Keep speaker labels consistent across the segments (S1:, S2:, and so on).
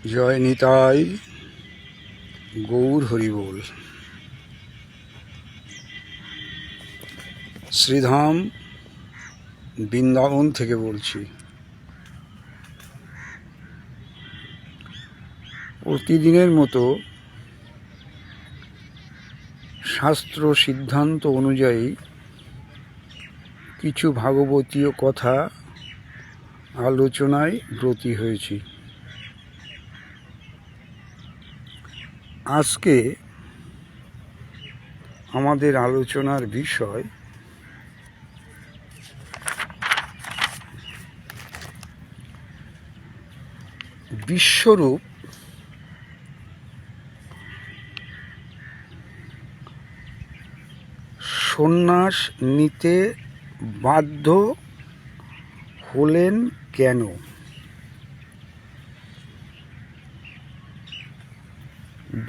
S1: জয় নিতাই গৌর হরিবোল। শ্রীধাম বৃন্দাবন থেকে বলছি। প্রতিদিনের মতো শাস্ত্র সিদ্ধান্ত অনুযায়ী কিছু ভাগবতীয় কথা আলোচনায় ব্রতী হয়েছি। আজকে আমাদের আলোচনার বিষয় বিশ্বরূপ সন্ন্যাস নিতে বাধ্য হলেন কেন?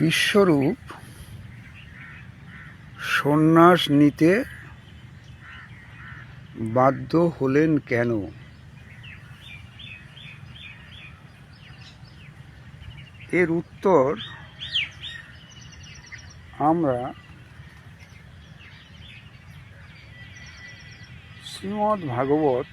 S1: বিশ্বরূপ সন্ন্যাস নিতে বাধ্য হলেন কেন? এর উত্তর আমরা শ্রীমদ্ ভাগবত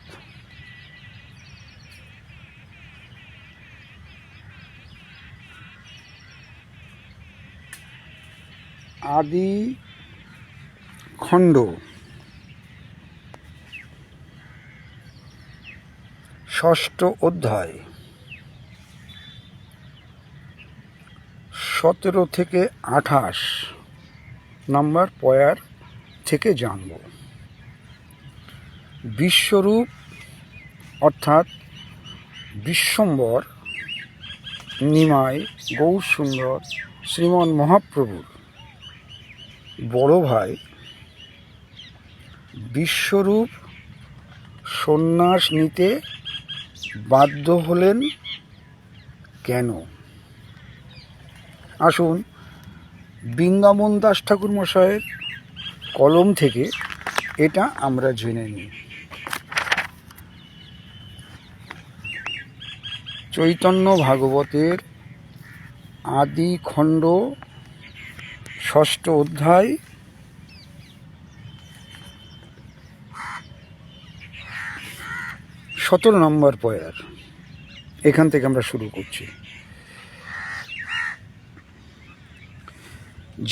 S1: আদি খণ্ড ৬ষ্ঠ অধ্যায় ১৭ থেকে ২৮ নম্বর পয়ার থেকে জানব। বিশ্বরূপ অর্থাৎ বিশ্বম্বর নিমাই গৌরসুন্দর শ্রীমন মহাপ্রভুর বড় ভাই বিশ্বরূপ সন্ন্যাস নিতে বাধ্য হলেন কেন? আসুন বৃন্দাবন দাস ঠাকুর মশাইয়ের কলম থেকে এটা আমরা জেনে নিই। চৈতন্য ভাগবতের আদি খণ্ড ৬ষ্ঠ অধ্যায় ১৭ নম্বর পয়ার, এখান থেকে আমরা শুরু করছি।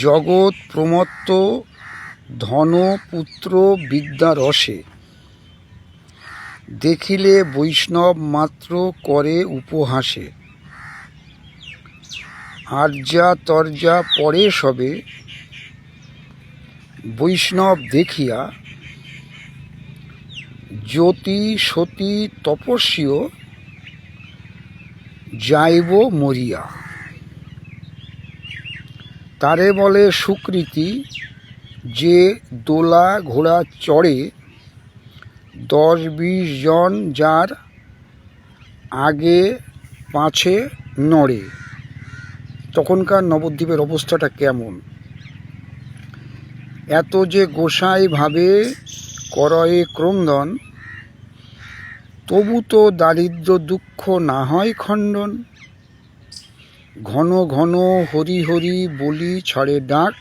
S1: জগৎ প্রমত্ত ধন পুত্র বিদ্যা রসে দেখিলে বৈষ্ণব মাত্র করে উপহাসে। আর্যা তর্যা পরে সবে বৈষ্ণব দেখিয়া জ্যোতি সতী তপস্বীও যাইব মরিয়া। তারে বলে সুকৃতি যে দোলা ঘোড়া চড়ে ১০-২০ জন যার আগে পাছে নড়ে। তখনকার নবদ্বীপের অবস্থাটা কেমন? এত যে গোসাই ভাবে করয়ে ক্রন্দন, তবু তো দারিদ্র দুঃখ না হয় খণ্ডন। ঘন ঘন হরি হরি বলি ছাড়ে ডাক,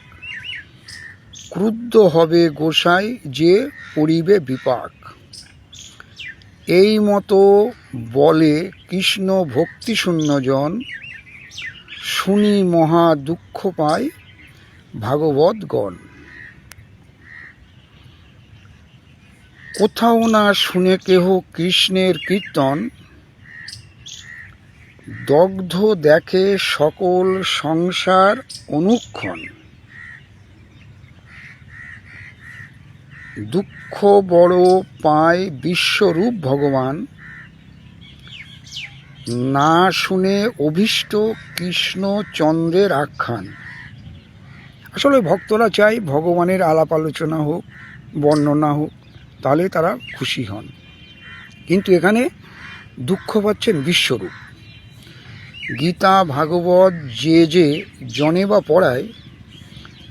S1: ক্রুদ্ধ হবে গোসাই যে পড়িবে বিপাক। এই মতো বলে কৃষ্ণ ভক্তিশূন্য জন, শুনি মহা দুঃখ পায় ভাগবতগণ। কোথাও না শুনে কেহ কৃষ্ণের কীর্তন, দগ্ধ দেখে সকল সংসার অনুক্ষণ। দুঃখ বড় পায় বিশ্বরূপ ভগবান, না শুনে অভীষ্ট কৃষ্ণচন্দ্রের আখ্যান। আসলে ভক্তরা চায় ভগবানের আলাপ আলোচনা হোক, বর্ণনা হোক, তাহলে তারা খুশি হন। কিন্তু এখানে দুঃখ পাচ্ছেন বিশ্বরূপ। গীতা ভাগবত যে যে জনে বা পড়ায়,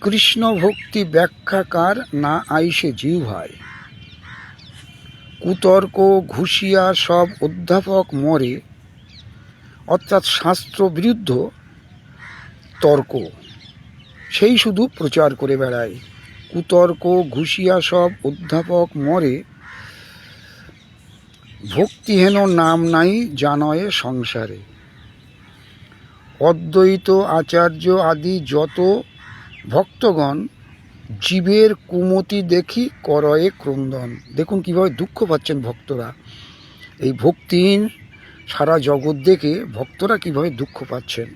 S1: কৃষ্ণ ভক্তি ব্যাখ্যাকার না আইসে জিহ্বায়। কুতর্ক ঘুষিয়া সব অধ্যাপক মরে, অর্থাৎ শাস্ত্র বিরুদ্ধ তর্ক, সেই শুধু প্রচার করে বেড়ায়। কুতর্ক ঘুষিয়া সব অধ্যাপক মরে, ভক্তিহেন নাম নাই জানয়ে সংসারে। অদ্বৈত আচার্য আদি যত ভক্তগণ, জীবের কুমতি দেখি করয়ে ক্রন্দন। দেখুন কিভাবে দুঃখ পাচ্ছেন ভক্তরা। এই ভক্তিহীন সারা জগৎ দেখে ভক্তরা কিভাবে দুঃখ পাচ্ছেন।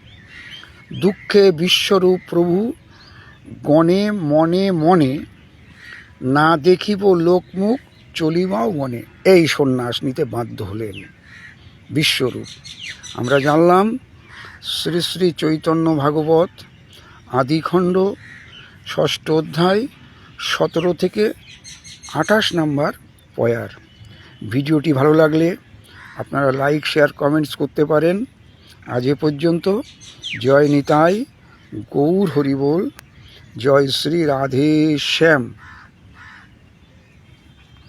S1: দুঃখে বিশ্বরূপ প্রভু গণে মনে মনে, না দেখিব লোকমুখ চলিবাও মনে। এই সন্ন্যাস নিতে বাধ্য হলেন বিশ্বরূপ। আমরা জানলাম শ্রী শ্রী চৈতন্য ভাগবত আদিখণ্ড 6ষ্ঠ অধ্যায় 17 থেকে 28 নম্বর পয়ার। ভিডিওটি ভালো লাগলে আপনারা লাইক শেয়ার কমেন্টস করতে পারেন। আজ এ পর্যন্ত। জয় নিতাই, গৌর হরিবোল, জয় শ্রী রাধে শ্যাম।